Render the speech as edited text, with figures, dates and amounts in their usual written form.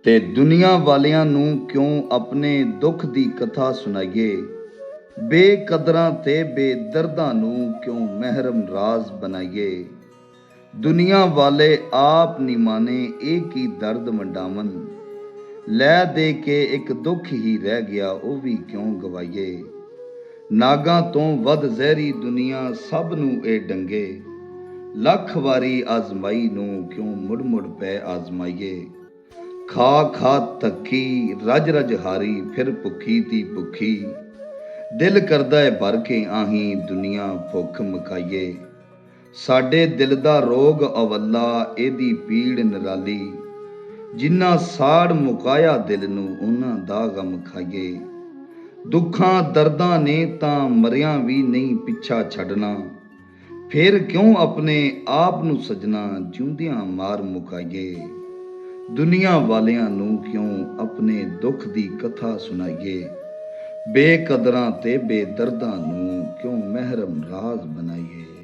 ਤੇ ਦੁਨੀਆ ਵਾਲਿਆਂ ਨੂੰ ਕਿਉਂ ਆਪਣੇ ਦੁੱਖ ਦੀ ਕਥਾ ਸੁਣਾਈਏ। ਬੇਕਦਰਾਂ ਤੇ ਬੇਦਰਦਾਂ ਨੂੰ ਕਿਉਂ ਮਹਿਰਮ ਰਾਜ਼ ਬਣਾਈਏ। ਦੁਨੀਆ ਵਾਲੇ ਆਪ ਨਿਮਾਨੇ ਇਹ ਕੀ ਦਰਦ ਵੰਡਾਵਨ। ਲੈ ਦੇ ਕੇ ਇੱਕ ਦੁੱਖ ਹੀ ਰਹਿ ਗਿਆ ਉਹ ਵੀ ਕਿਉਂ ਗਵਾਈਏ। ਨਾਗਾਂ ਤੋਂ ਵੱਧ ਜ਼ਹਿਰੀ ਦੁਨੀਆ ਸਭ ਨੂੰ ਇਹ ਡੰਗੇ। ਲੱਖ ਵਾਰੀ ਆਜ਼ਮਾਈ ਨੂੰ ਕਿਉਂ ਮੁੜ ਮੁੜ ਪੈ ਆਜ਼ਮਾਈਏ। ਖਾ ਖਾ ਥੱਕੀ ਰਜ ਰਜ ਹਾਰੀ ਫਿਰ ਭੁੱਖੀ ਦੀ ਭੁੱਖੀ। ਦਿਲ ਕਰਦਾ ਏ ਭਰ ਕੇ ਆਹੀਂ ਦੁਨੀਆ ਭੁੱਖ ਮੁਕਾਈਏ। ਸਾਡੇ ਦਿਲ ਦਾ ਰੋਗ ਅਵੱਲਾ ਇਹਦੀ ਪੀੜ ਨਿਰਾਲੀ। ਜਿੰਨਾ ਸਾੜ ਮੁਕਾਇਆ ਦਿਲ ਨੂੰ ਉਹਨਾਂ ਦਾ ਗਮ ਖਾਈਏ। ਦੁੱਖਾਂ ਦਰਦਾਂ ਨੇ ਤਾਂ ਮਰਿਆਂ ਵੀ ਨਹੀਂ ਪਿੱਛਾ ਛੱਡਣਾ। ਫਿਰ ਕਿਉਂ ਆਪਣੇ ਆਪ ਨੂੰ ਸਜਣਾ ਜਿਉਂਦਿਆਂ ਮਾਰ ਮੁਕਾਈਏ। ਦੁਨੀਆ ਵਾਲਿਆਂ ਨੂੰ ਕਿਉਂ ਆਪਣੇ ਦੁੱਖ ਦੀ ਕਥਾ ਸੁਣਾਈਏ। ਬੇਕਦਰਾਂ ਤੇ ਬੇਦਰਦਾਂ ਨੂੰ ਕਿਉਂ ਮਹਿਰਮ ਰਾਜ਼ ਬਣਾਈਏ।